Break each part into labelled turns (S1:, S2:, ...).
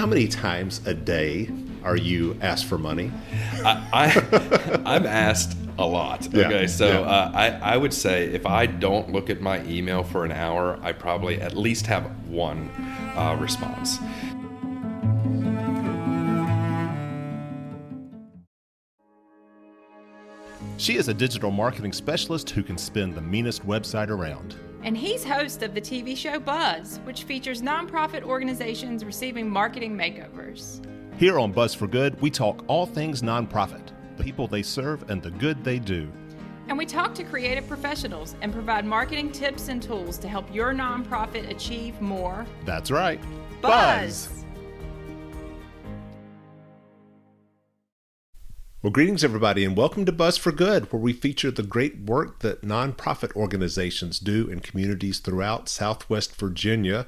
S1: How many times a day are you asked for money?
S2: I'm asked a lot. Okay, so I would say if I don't look at my email for an hour, I probably at least have one response.
S1: She is a digital marketing specialist who can spin the meanest website around.
S3: And he's host of the TV show Buzz, which features nonprofit organizations receiving marketing makeovers.
S1: Here on Buzz for Good, we talk all things nonprofit, the people they serve and the good they do.
S3: And we talk to creative professionals and provide marketing tips and tools to help your nonprofit achieve more.
S1: That's right.
S3: Buzz!
S1: Well, greetings, everybody, and welcome to Buzz for Good, where we feature the great work that nonprofit organizations do in communities throughout Southwest Virginia.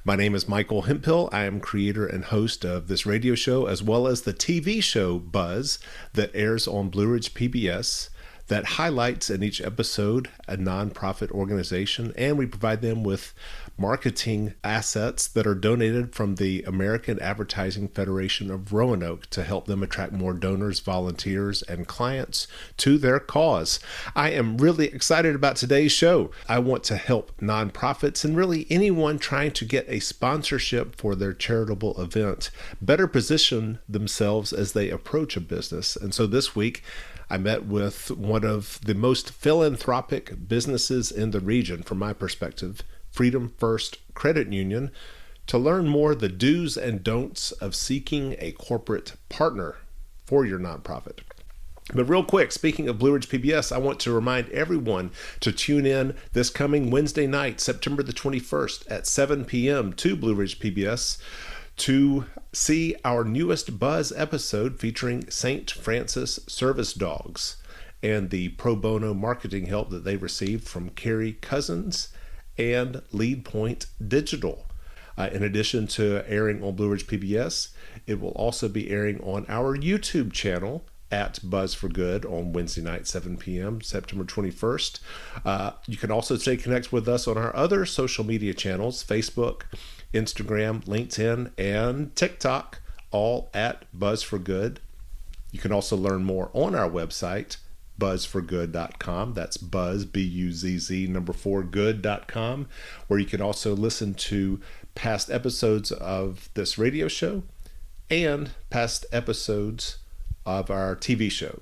S1: My name is Michael Hemphill. I am creator and host of this radio show, as well as the TV show Buzz that airs on Blue Ridge PBS that highlights in each episode a nonprofit organization, and we provide them with marketing assets that are donated from the American Advertising Federation of Roanoke to help them attract more donors, volunteers, and clients to their cause. I am really excited about today's show. I want to help nonprofits and really anyone trying to get a sponsorship for their charitable event better position themselves as they approach a business. And so this week, I met with one of the most philanthropic businesses in the region, from my perspective, Freedom First Credit Union, to learn more the do's and don'ts of seeking a corporate partner for your nonprofit. But real quick, speaking of Blue Ridge PBS, I want to remind everyone to tune in this coming Wednesday night, September the 21st at 7 p.m. to Blue Ridge PBS to see our newest Buzz episode featuring St. Francis Service Dogs and the pro bono marketing help that they received from Carrie Cousins and Lead Point Digital. In addition to airing on Blue Ridge PBS, it will also be airing on our YouTube channel at Buzz for Good on Wednesday night, 7 p.m., September 21st. You can also stay connected with us on our other social media channels, Facebook, Instagram, LinkedIn, and TikTok, all at Buzz for Good. You can also learn more on our website, buzzforgood.com. That's buzz, B-U-Z-Z, 4, good.com, where you can also listen to past episodes of this radio show and past episodes of our TV show.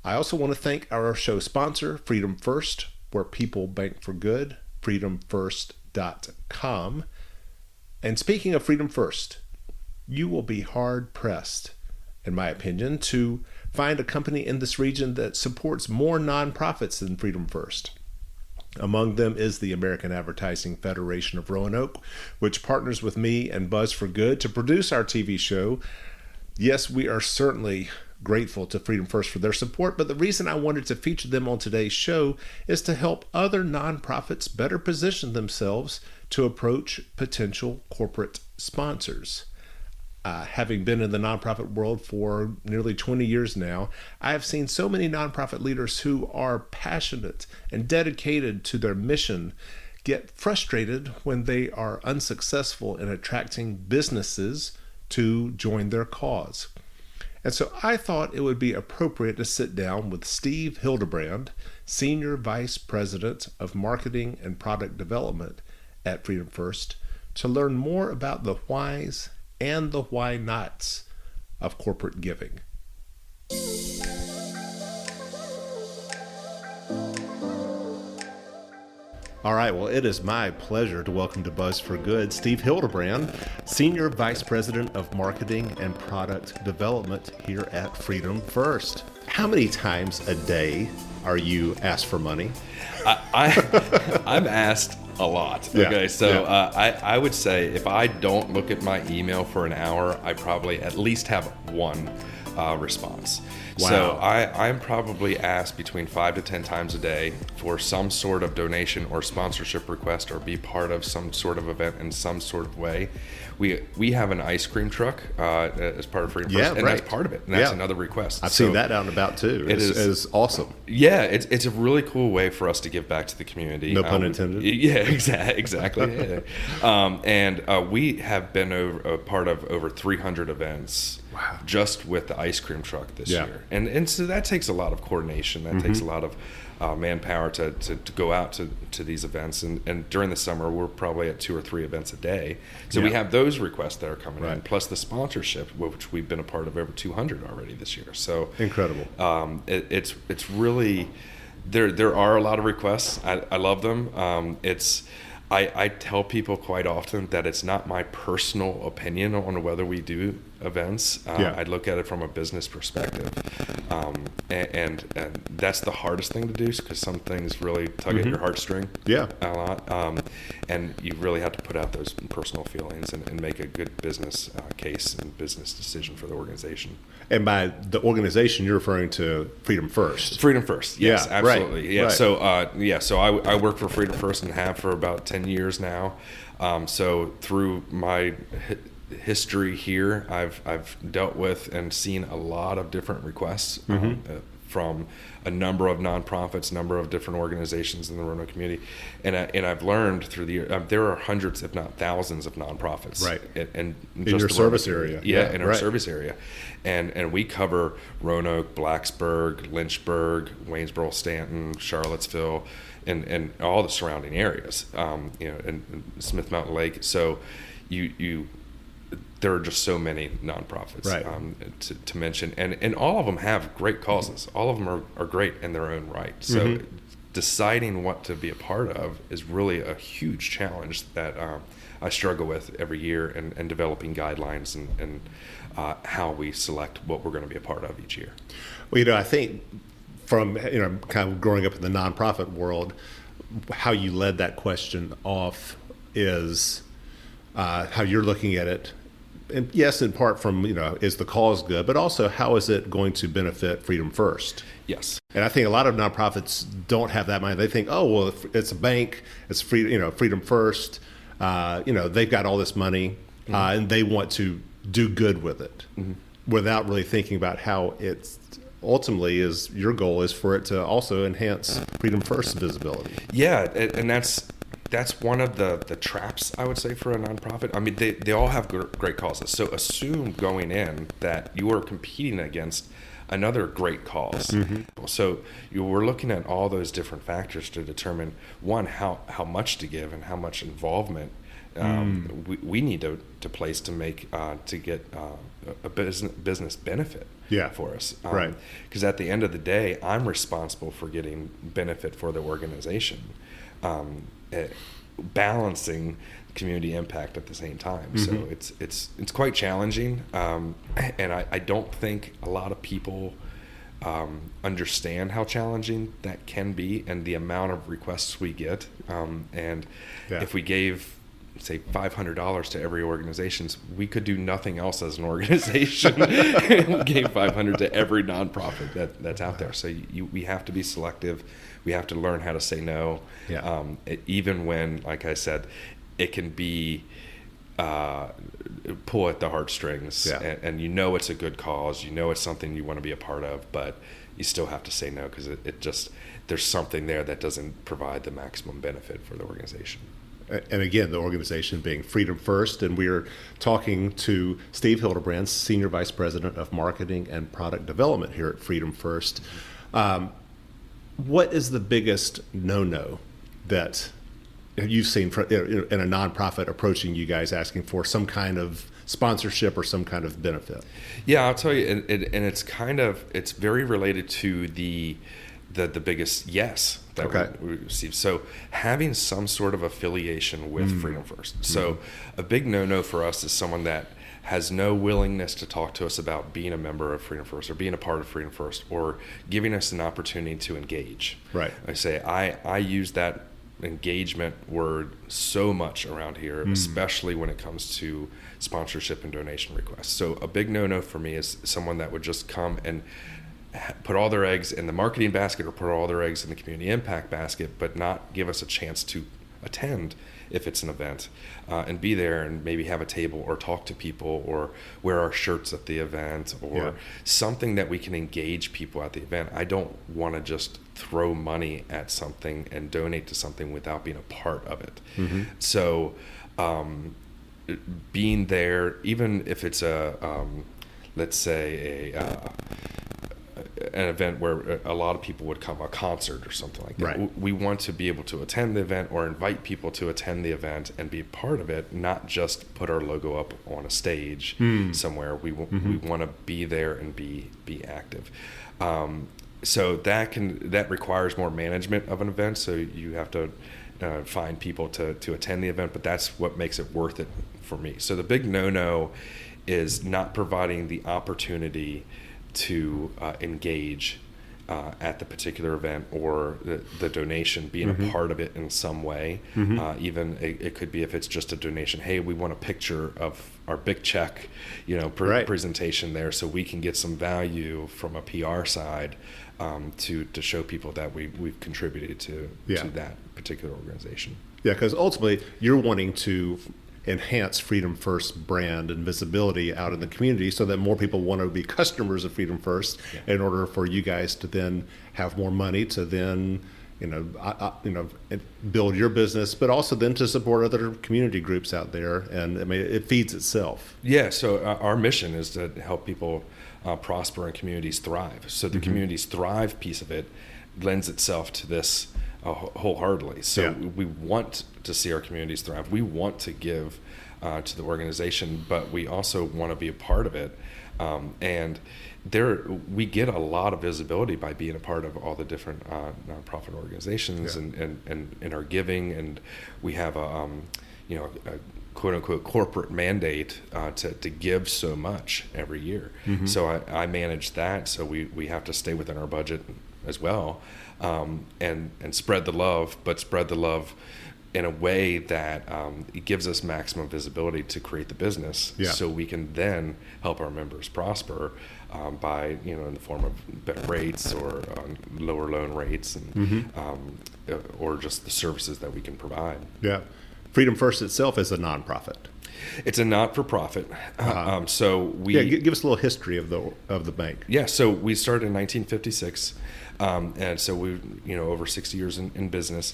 S1: I also want to thank our show sponsor, Freedom First, where people bank for good, freedomfirst.com. And speaking of Freedom First, you will be hard-pressed, in my opinion, to find a company in this region that supports more nonprofits than Freedom First. Among them is the American Advertising Federation of Roanoke, which partners with me and Buzz for Good to produce our TV show. Yes, we are certainly grateful to Freedom First for their support, but the reason I wanted to feature them on today's show is to help other nonprofits better position themselves to approach potential corporate sponsors. Having been in the nonprofit world for nearly 20 years now, I have seen so many nonprofit leaders who are passionate and dedicated to their mission get frustrated when they are unsuccessful in attracting businesses to join their cause. And so I thought it would be appropriate to sit down with Steve Hildebrand, Senior Vice President of Marketing and Product Development at Freedom First, to learn more about the whys and the why nots of corporate giving. All right, well, it is my pleasure to welcome to Buzz for Good Steve Hildebrand, Senior Vice President of Marketing and Product Development here at Freedom First. How many times a day are you asked for money?
S2: I'm asked a lot. Okay, so I would say if I don't look at my email for an hour, I probably at least have one response.
S1: Wow.
S2: So I'm probably asked between 5 to 10 times a day for some sort of donation or sponsorship request, or be part of some sort of event in some sort of way. We have an ice cream truck as part of Freedom First, and
S1: right.
S2: that's part of it. And that's another request.
S1: I've seen that out and about too. It is awesome.
S2: Yeah, it's a really cool way for us to give back to the community.
S1: No pun intended.
S2: Yeah, exactly. Yeah. And we have been a part of over 300 events.
S1: Wow.
S2: Just with the ice cream truck this year. And so that takes a lot of coordination. That takes a lot of manpower to go out to these events. And during the summer, we're probably at 2 or 3 events a day. So we have those requests that are coming in, plus the sponsorship, which we've been a part of over 200 already this year. So
S1: incredible.
S2: It's really, there are a lot of requests. I love them. I tell people quite often that it's not my personal opinion on whether we do events. I look at it from a business perspective. And that's the hardest thing to do, because some things really tug at your heartstring a lot. And you really have to put out those personal feelings and make a good business case and business decision for the organization.
S1: And by the organization, you're referring to Freedom First.
S2: Freedom First, yes, absolutely.
S1: Right,
S2: yeah.
S1: Right.
S2: So I work for Freedom First and have for about 10 years now. So through my history here, I've dealt with and seen a lot of different requests from a number of nonprofits, number of different organizations in the Roanoke community, and I've learned through the year there are hundreds, if not thousands, of nonprofits.
S1: Right.
S2: And
S1: in
S2: just
S1: your service area.
S2: Yeah, in our service area, and we cover Roanoke, Blacksburg, Lynchburg, Waynesboro, Stanton, Charlottesville, and all the surrounding areas. And Smith Mountain Lake. So there are just so many nonprofits to mention, and all of them have great causes. All of them are great in their own right. So deciding what to be a part of is really a huge challenge that I struggle with every year, and developing guidelines and how we select what we're going to be a part of each year.
S1: Well, I think from kind of growing up in the nonprofit world, how you led that question off is how you're looking at it. And yes, in part from, is the cause good, but also how is it going to benefit Freedom First?
S2: Yes.
S1: And I think a lot of nonprofits don't have that mind. They think, oh, well, if it's a bank, it's Freedom First, they've got all this money and they want to do good with it without really thinking about how it's ultimately your goal is for it to also enhance Freedom First visibility.
S2: Yeah. And that's one of the traps, I would say, for a nonprofit. I mean, they all have great causes. So assume going in that you are competing against another great cause. So we're looking at all those different factors to determine, one, how much to give and how much involvement we need to place to make to get a business benefit for us.
S1: Right.
S2: Because at the end of the day, I'm responsible for getting benefit for the organization. Balancing community impact at the same time. So it's quite challenging, and I don't think a lot of people understand how challenging that can be, and the amount of requests we get. If we gave, say, $500 to every organization, we could do nothing else as an organization. We gave $500 to every nonprofit that's out there. So we have to be selective. We have to learn how to say no. Even when, like I said, it can be pull at the heartstrings, and it's a good cause. It's something you want to be a part of, but you still have to say no, because it just, there's something there that doesn't provide the maximum benefit for the organization.
S1: And again, the organization being Freedom First, and we are talking to Steve Hildebrand, Senior Vice President of Marketing and Product Development here at Freedom First. What is the biggest no-no that you've seen in a nonprofit approaching you guys asking for some kind of sponsorship or some kind of benefit?
S2: Yeah, I'll tell you, and it's very related to the biggest yes that we receive. So having some sort of affiliation with Freedom First. So a big no-no for us is someone that has no willingness to talk to us about being a member of Freedom First or being a part of Freedom First or giving us an opportunity to engage.
S1: Right.
S2: I say I use that engagement word so much around here, especially when it comes to sponsorship and donation requests. So a big no-no for me is someone that would just come and put all their eggs in the marketing basket or put all their eggs in the community impact basket, but not give us a chance to attend if it's an event, and be there and maybe have a table or talk to people or wear our shirts at the event or something that we can engage people at the event. I don't want to just throw money at something and donate to something without being a part of it. So being there, even if it's let's say an event where a lot of people would come, a concert or something like that.
S1: Right.
S2: We want to be able to attend the event or invite people to attend the event and be part of it, not just put our logo up on a stage somewhere. We want to be there and be active. So that requires more management of an event. So you have to find people to attend the event, but that's what makes it worth it for me. So the big no-no is not providing the opportunity to engage at the particular event or the donation, being a part of it in some way. Even it could be if it's just a donation. Hey, we want a picture of our big check, presentation there, so we can get some value from a PR side to show people that we've contributed to that particular organization. Yeah,
S1: because ultimately you're wanting to enhance Freedom First brand and visibility out in the community so that more people want to be customers of Freedom First in order for you guys to then have more money to then build your business, but also then to support other community groups out there. And I mean, it feeds itself.
S2: Yeah, so our mission is to help people prosper and communities thrive. So the communities thrive piece of it lends itself to this wholeheartedly. So we want to see our communities thrive. We want to give to the organization, but we also want to be a part of it. And we get a lot of visibility by being a part of all the different nonprofit organizations and in our giving. And we have a quote unquote corporate mandate to give so much every year. So I manage that. So we have to stay within our budget as well, and spread the love, but spread the love in a way that it gives us maximum visibility to create the business, so we can then help our members prosper by in the form of better rates or lower loan rates and or just the services that we can provide.
S1: Yeah, Freedom First itself is a nonprofit.
S2: It's a not-for-profit. So we
S1: give us a little history of the bank.
S2: Yeah, so we started in 1956. And so we, over 60 years in business,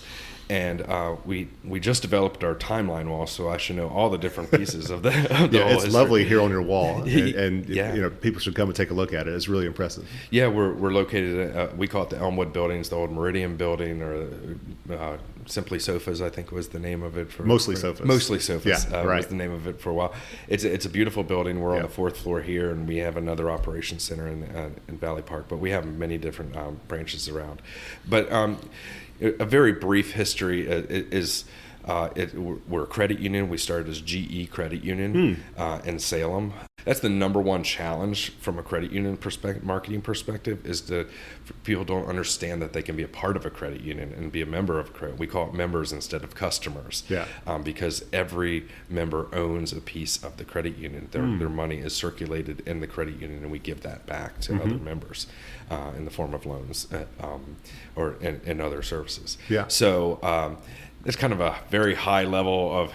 S2: and we just developed our timeline wall. So I should know all the different pieces of the whole
S1: it's
S2: history.
S1: Lovely here on your wall, and people should come and take a look at it. It's really impressive.
S2: Yeah, we're located at, we call it the Elmwood Buildings, the old Meridian Building, or Simply Sofas, I think was the name of it.
S1: Mostly Sofas.
S2: Mostly Sofas was the name of it for a while. It's a beautiful building. We're on the fourth floor here, and we have another operations center in Valley Park, but we have many different branches around. But a very brief history is we're a credit union. We started as GE Credit Union in Salem. That's the number one challenge from a credit union marketing perspective, is that people don't understand that they can be a part of a credit union and be a member of a credit. We call it members instead of customers, because every member owns a piece of the credit union. Their money is circulated in the credit union, and we give that back to other members in the form of loans or in other services.
S1: Yeah.
S2: So it's kind of a very high level of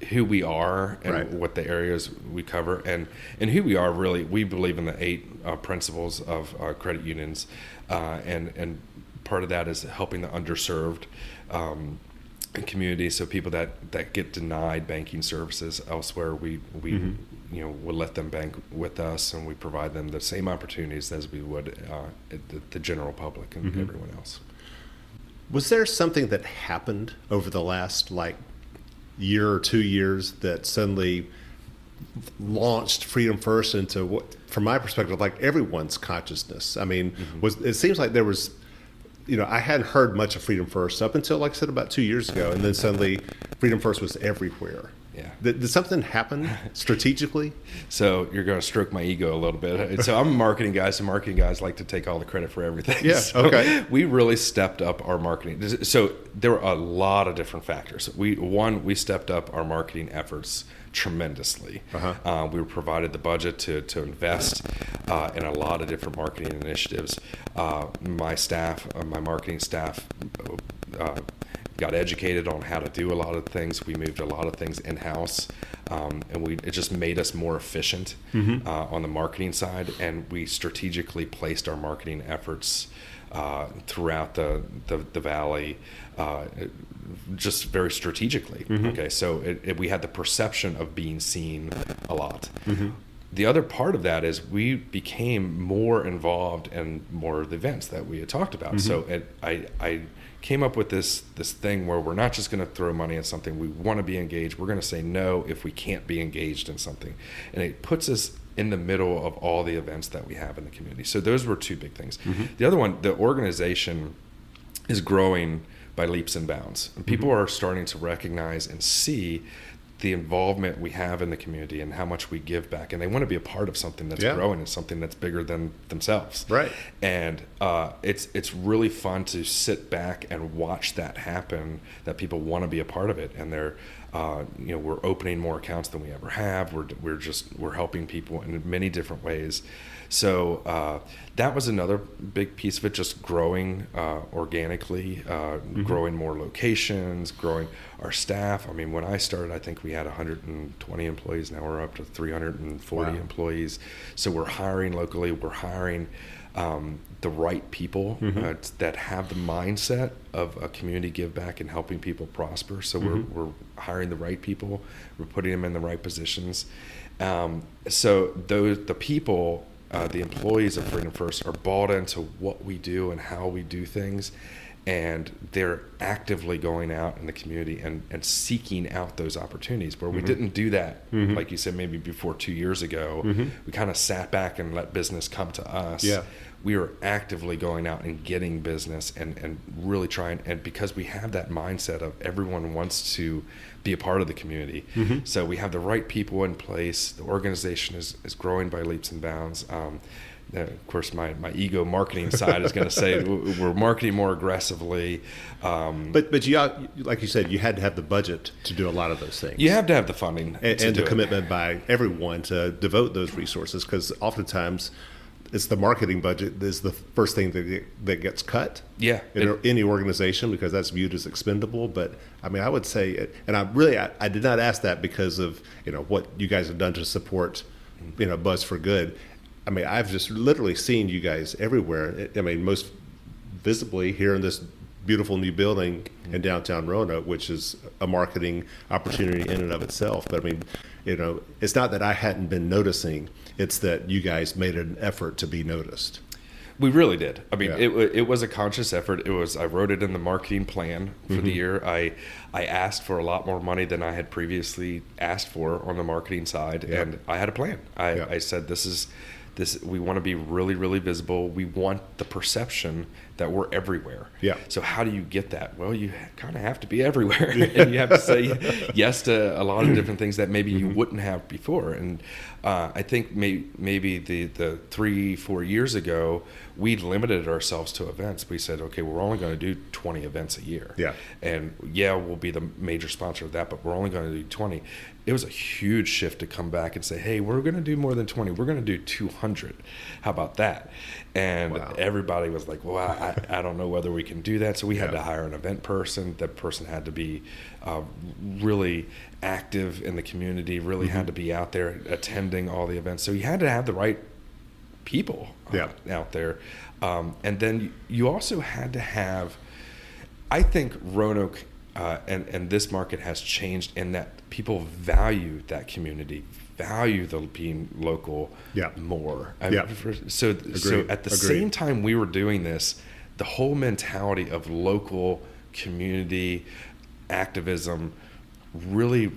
S2: who we are and what the areas we cover, and who we are. Really, we believe in the 8 principles of credit unions, and part of that is helping the underserved community. So people that get denied banking services elsewhere, we we'll let them bank with us, and we provide them the same opportunities as we would the general public and everyone else.
S1: Was there something that happened over the last year or 2 years that suddenly launched Freedom First into what, from my perspective, everyone's consciousness? I mean, it seems like there was, I hadn't heard much of Freedom First up until, like I said, about 2 years ago, and then suddenly Freedom First was everywhere.
S2: Yeah.
S1: Did something happen strategically?
S2: So you're going to stroke my ego a little bit. So I'm a marketing guy. So marketing guys like to take all the credit for everything.
S1: Yeah.
S2: So
S1: Okay.
S2: we really stepped up our marketing. So there were a lot of different factors. We stepped up our marketing efforts tremendously. We were provided the budget to invest in a lot of different marketing initiatives. My marketing staff got educated on how to do a lot of things. We moved a lot of things in-house, and it just made us more efficient on the marketing side, and we strategically placed our marketing efforts throughout the valley, just very strategically. Okay, so we had the perception of being seen a lot. The other part of that is we became more involved in more of the events that we had talked about. So I came up with this thing where we're not just going to throw money at something. We want to be engaged. We're going to say no if we can't be engaged in something. And it puts us in the middle of all the events that we have in the community. So those were two big things. The other one, the organization is growing by leaps and bounds. And people are starting to recognize and see the involvement we have in the community and how much we give back, and they want to be a part of something that's growing and something that's bigger than themselves.
S1: Right.
S2: And it's really fun to sit back and watch that happen. That people want to be a part of it, and they're we're opening more accounts than we ever have. We're helping people in many different ways. So that was another big piece of it, just growing organically, growing more locations, growing our staff. I mean, when I started, I think we had 120 employees. Now we're up to 340 employees. So we're hiring locally. We're hiring the right people that have the mindset of a community give back and helping people prosper. So we're hiring the right people. We're putting them in the right positions. So the people, the employees of Freedom First, are bought into what we do and how we do things, and they're actively going out in the community and seeking out those opportunities where we didn't do that, like you said, maybe before 2 years ago. We kind of sat back and let business come to us. We are actively going out and getting business and really trying, and because we have that mindset of everyone wants to be a part of the community. So we have the right people in place. The organization is growing by leaps and bounds. Of course, my ego marketing side is going to say we're marketing more aggressively.
S1: But you, like you said, you had to have the budget to do a lot of those things.
S2: You have to have the funding
S1: and the commitment by everyone to devote those resources, because oftentimes it's the marketing budget is the first thing that gets cut. In any organization, because that's viewed as expendable. But I mean, I would say, and I did not ask that because of what you guys have done to support Buzz for Good. I mean, I've just literally seen you guys everywhere. I mean, most visibly here in this beautiful new building in downtown Roanoke, which is a marketing opportunity in and of itself. But I mean, it's not that I hadn't been noticing, it's that you guys made an effort to be noticed.
S2: We really did. I mean, it was a conscious effort. I wrote it in the marketing plan for the year. I asked for a lot more money than I had previously asked for on the marketing side, and I had a plan. I said, this we want to be really, really visible. We want the perception that we're everywhere. So how do you get that? Well, you kind of have to be everywhere, and you have to say yes to a lot of different things that maybe you wouldn't have before. And I think maybe the 3-4 years ago, we limited ourselves to events. We said, okay, we're only going to do 20 events a year. And we'll be the major sponsor of that, but we're only going to do 20. It was a huge shift to come back and say, hey, we're going to do more than 20. We're going to do 200. How about that? And everybody was like, well, I don't know whether we can do that. So we had to hire an event person. That person had to be really active in the community, really had to be out there attending all the events. So you had to have the right people out there. And then you also had to have, I think Roanoke and this market has changed in that people value that community, value the being local more. So at the same time we were doing this, the whole mentality of local community activism really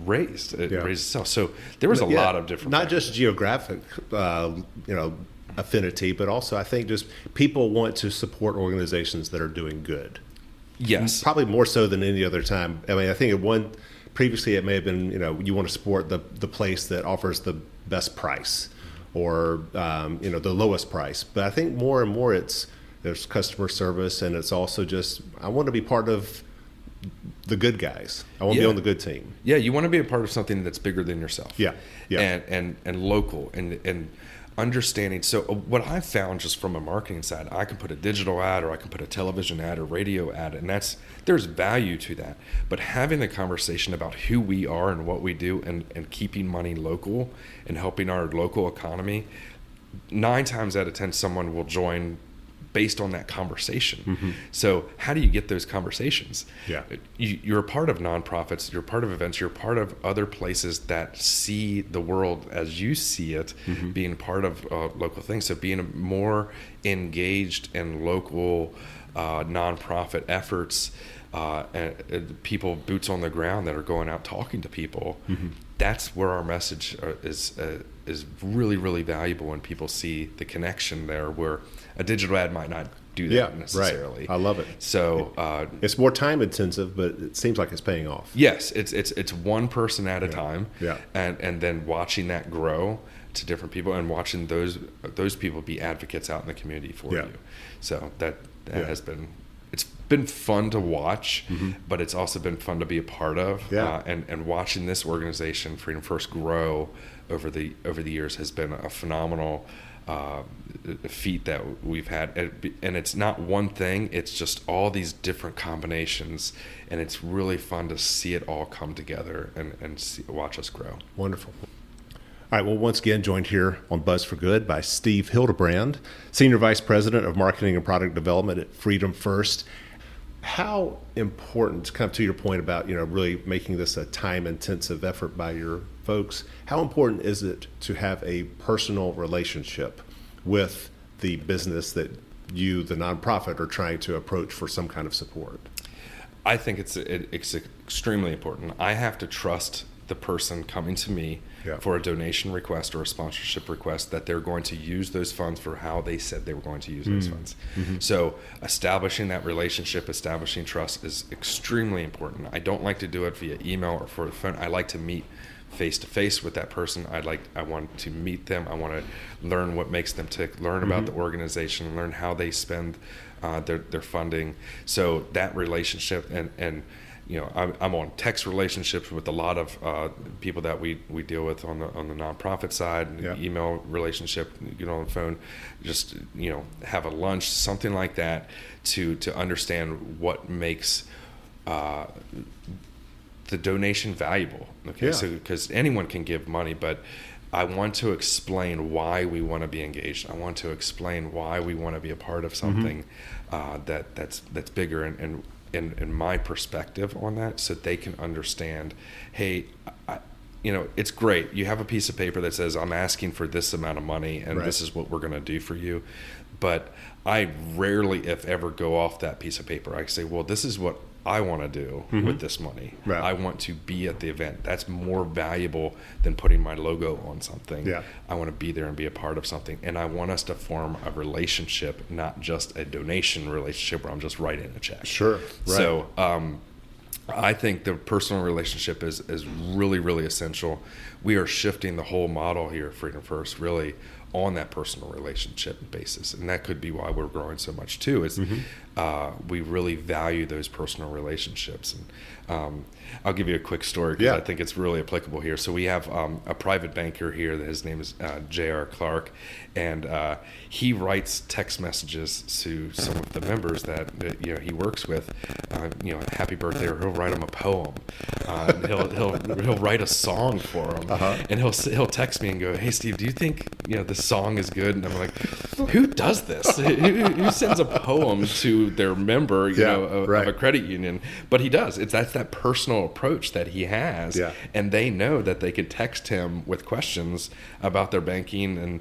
S2: raised itself. So there was a lot of different
S1: not
S2: factors.
S1: just geographic affinity, but also I think just people want to support organizations that are doing good.
S2: Yes,
S1: probably more so than any other time. I mean, I think at one previously it may have been, you want to support the place that offers the best price or, the lowest price. But I think more and more there's customer service, and it's also just, I want to be part of the good guys. I want to be on the good team.
S2: Yeah, you want to be a part of something that's bigger than yourself.
S1: Yeah.
S2: And local and understanding. So what I've found just from a marketing side, I can put a digital ad or I can put a television ad or radio ad, and there's value to that. But having the conversation about who we are and what we do and keeping money local and helping our local economy, 9 times out of 10, someone will join based on that conversation. Mm-hmm. So how do you get those conversations?
S1: Yeah.
S2: You're a part of nonprofits, you're part of events, you're part of other places that see the world as you see it, mm-hmm. being part of local things. So being more engaged in local nonprofit efforts, and people boots on the ground that are going out talking to people, mm-hmm. that's where our message is really, really valuable when people see the connection there, where a digital ad might not do that necessarily.
S1: Right. I love it.
S2: So
S1: it's more time intensive, but it seems like it's paying off.
S2: Yes, it's one person at a time,
S1: yeah.
S2: and then watching that grow to different people and watching those people be advocates out in the community for you. So that has been. It's been fun to watch, mm-hmm. but it's also been fun to be a part of.
S1: Yeah.
S2: And watching this organization, Freedom First, grow over the years has been a phenomenal feat that we've had. And it's not one thing; it's just all these different combinations, and it's really fun to see it all come together and watch us grow.
S1: Wonderful. All right, well, once again, joined here on Buzz for Good by Steve Hildebrand, Senior Vice President of Marketing and Product Development at Freedom First. How important, kind of to your point about, really making this a time-intensive effort by your folks, how important is it to have a personal relationship with the business that you, the nonprofit, are trying to approach for some kind of support?
S2: I think it's extremely important. I have to trust the person coming to me for a donation request or a sponsorship request that they're going to use those funds for how they said they were going to use those funds. Mm-hmm. So establishing that relationship, establishing trust is extremely important. I don't like to do it via email or for the phone. I like to meet face to face with that person. I want to meet them. I want to learn what makes them tick, learn mm-hmm. about the organization, learn how they spend their funding. So that relationship and I'm on text relationships with a lot of people that we deal with on the nonprofit side, email relationship, get on the phone, just have a lunch, something like that, to understand what makes the donation valuable. Okay, so because anyone can give money, but I want to explain why we want to be engaged. I want to explain why we want to be a part of something that's bigger and my perspective on that, so they can understand, hey, it's great. You have a piece of paper that says, I'm asking for this amount of money and this is what we're going to do for you. But I rarely, if ever, go off that piece of paper. I say, well, this is what I want to do with this money. Right. I want to be at the event. That's more valuable than putting my logo on something. Yeah. I want to be there and be a part of something. And I want us to form a relationship, not just a donation relationship where I'm just writing a check.
S1: Sure. Right.
S2: So I think the personal relationship is really, really essential. We are shifting the whole model here at Freedom First, really on that personal relationship basis. And that could be why we're growing so much too, is we really value those personal relationships. And I'll give you a quick story because I think it's really applicable here. So we have a private banker here that his name is J.R. Clark, and he writes text messages to some of the members that he works with, happy birthday, or he'll write them a poem. He'll write a song for them, and he'll text me and go, hey Steve, do you think this song is good? And I'm like, who does this? who sends a poem to their member of a credit union? But he does. That's that personal approach that he has, and they know that they can text him with questions about their banking and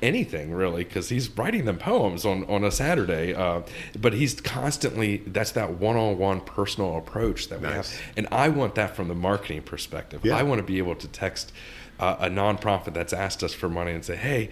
S2: anything really, because he's writing them poems on a Saturday, but he's constantly, that's that one-on-one personal approach that we have. And I want that from the marketing perspective. I want to be able to text a nonprofit that's asked us for money and say, hey,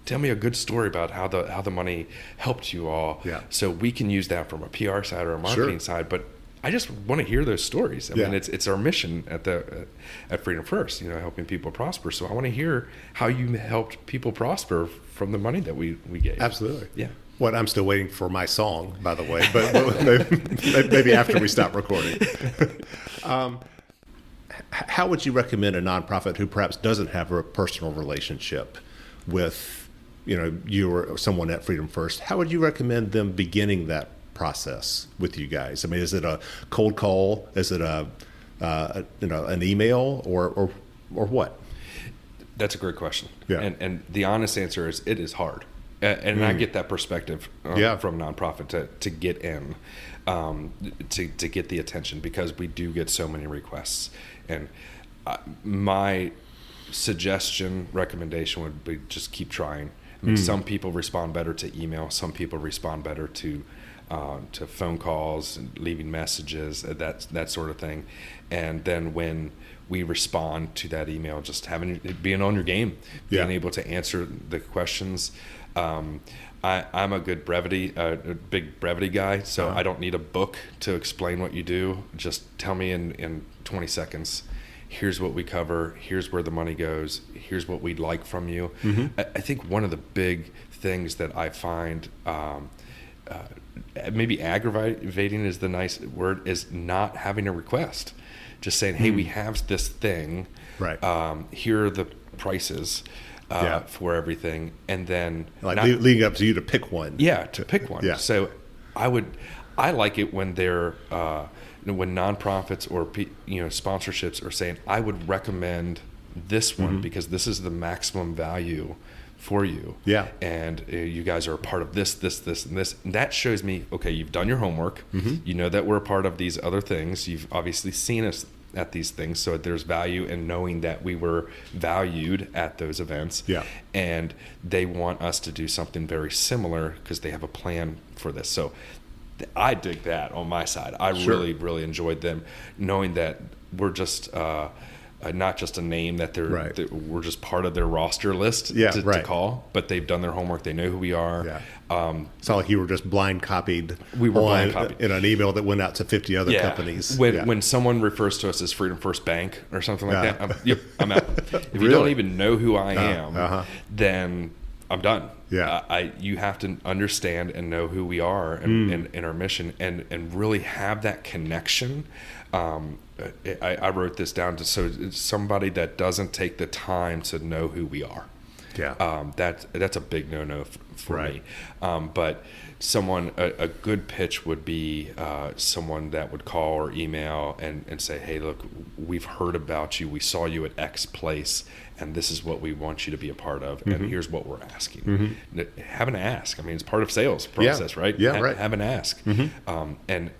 S2: tell me a good story about how the money helped you all, so we can use that from a PR side or a marketing side. But I just want to hear those stories. I
S1: Yeah.
S2: mean, it's our mission at Freedom First, helping people prosper. So I want to hear how you helped people prosper from the money that we gave.
S1: Absolutely.
S2: Yeah.
S1: What I'm still waiting for my song, by the way, but maybe after we stop recording. How would you recommend a nonprofit who perhaps doesn't have a personal relationship with, you or someone at Freedom First? How would you recommend them beginning that process with you guys? I mean, is it a cold call? Is it an email or what?
S2: That's a great question.
S1: Yeah.
S2: And the honest answer is it is hard. And I get that perspective from nonprofit to get in, to get the attention, because we do get so many requests. And my recommendation would be just keep trying. I mean, some people respond better to email. Some people respond better to phone calls and leaving messages, that sort of thing. And then when we respond to that email, just being on your game, being able to answer the questions. I'm a good big brevity guy, so I don't need a book to explain what you do. Just tell me in 20 seconds, here's what we cover, here's where the money goes, here's what we'd like from you. I think one of the big things that I find maybe aggravating is the nice word, is not having a request. Just saying, hey, we have this thing,
S1: right?
S2: Here are the prices. For everything, and then
S1: leading up to you to pick one.
S2: Yeah, to pick one.
S1: Yeah.
S2: So I like it when they're when nonprofits or sponsorships are saying, I would recommend this one because this is the maximum value for you.
S1: Yeah.
S2: And you guys are a part of this, and this. And that shows me, okay, you've done your homework. You know that we're a part of these other things. You've obviously seen us at these things, so there's value in knowing that we were valued at those events.
S1: Yeah.
S2: And they want us to do something very similar because they have a plan for this. So I dig that on my side. I really enjoyed them knowing that we're just not just a name that that we're just part of their roster list to call, but they've done their homework. They know who we are.
S1: Yeah. It's not like you were just blind copied.
S2: We were blind copied
S1: in an email that went out to 50 other companies.
S2: When someone refers to us as Freedom First Bank or something like that, I'm out. If you don't even know who I am, then I'm done.
S1: Yeah.
S2: You have to understand and know who we are and our mission and really have that connection. I wrote this down so it's somebody that doesn't take the time to know who we are.
S1: Yeah.
S2: That's a big no-no for me. But a good pitch would be someone that would call or email and say, hey, look, we've heard about you. We saw you at X place, and this is what we want you to be a part of, and here's what we're asking. Have an ask. I mean, it's part of sales process, right?
S1: Yeah, right.
S2: Have an ask. And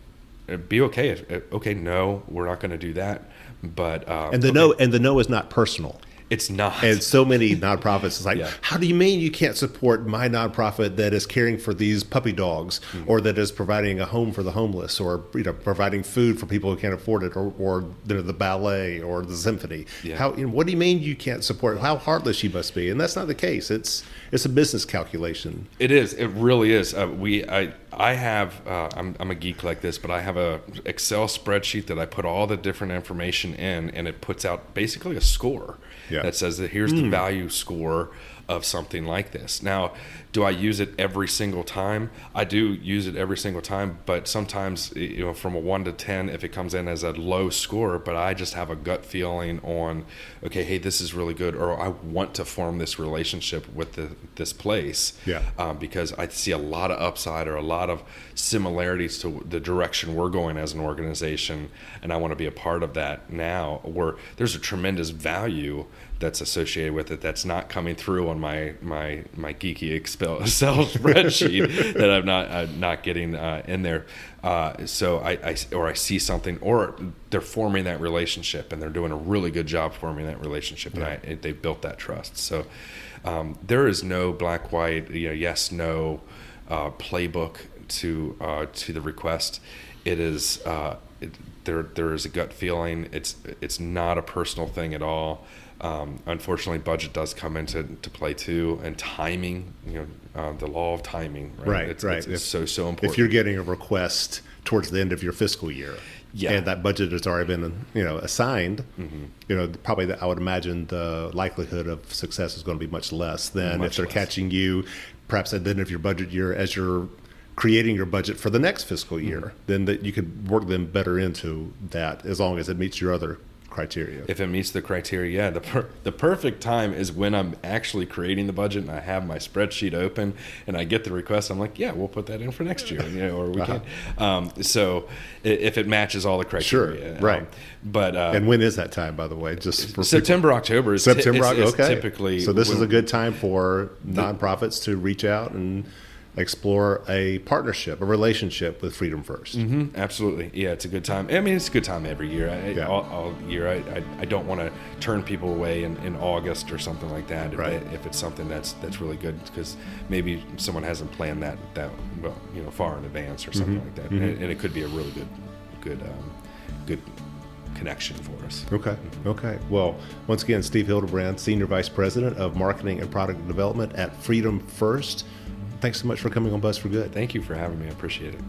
S2: be okay. No, we're not going to do that. But
S1: and the no is not personal.
S2: It's not.
S1: And so many nonprofits, it's like, how do you mean you can't support my nonprofit that is caring for these puppy dogs, or that is providing a home for the homeless, or providing food for people who can't afford it, or the ballet or the symphony?
S2: Yeah.
S1: What do you mean you can't support? How heartless you must be? And that's not the case. It's a business calculation.
S2: It is. It really is. I have. I'm a geek like this, but I have a Excel spreadsheet that I put all the different information in, and it puts out basically a score. That says that here's the value score of something like this. Now, do I use it every single time? I do use it every single time, but sometimes, from a 1 to 10, if it comes in as a low score, but I just have a gut feeling on, okay, hey, this is really good, or I want to form this relationship with this place, because I see a lot of upside or a lot of similarities to the direction we're going as an organization, and I want to be a part of that now, where there's a tremendous value that's associated with it that's not coming through on my geeky Excel spreadsheet that I'm not getting in there. So I see something, or they're forming that relationship, and they're doing a really good job forming that relationship, and they built that trust. So there is no black white yes no playbook to the request. It is there is a gut feeling. It's not a personal thing at all. Unfortunately, budget does come into play too, and timing. The law of timing. Right. It's so important.
S1: If you're getting a request towards the end of your fiscal year, and that budget has already been assigned, probably I would imagine the likelihood of success is going to be much less than if they're catching you perhaps at the end of your budget year as you're creating your budget for the next fiscal year. Then that you could work them better into that as long as it meets your other criteria.
S2: If it meets the criteria, the perfect time is when I'm actually creating the budget and I have my spreadsheet open and I get the request. I'm like, we'll put that in for next year, or we can. So if it matches all the criteria,
S1: sure, right.
S2: But
S1: and when is that time, by the way? Just for
S2: September, October is typically.
S1: So this is a good time for nonprofits to reach out and explore a partnership, a relationship with Freedom First.
S2: Absolutely. Yeah, it's a good time. I mean, it's a good time every year. All year. I don't want to turn people away in August or something like that if it's something that's really good, because maybe someone hasn't planned that far in advance or something like that. And it could be a really good connection for us.
S1: Okay. Well, once again, Steve Hildebrand, Senior Vice President of Marketing and Product Development at Freedom First. Thanks so much for coming on Buzz for Good.
S2: Thank you for having me. I appreciate it.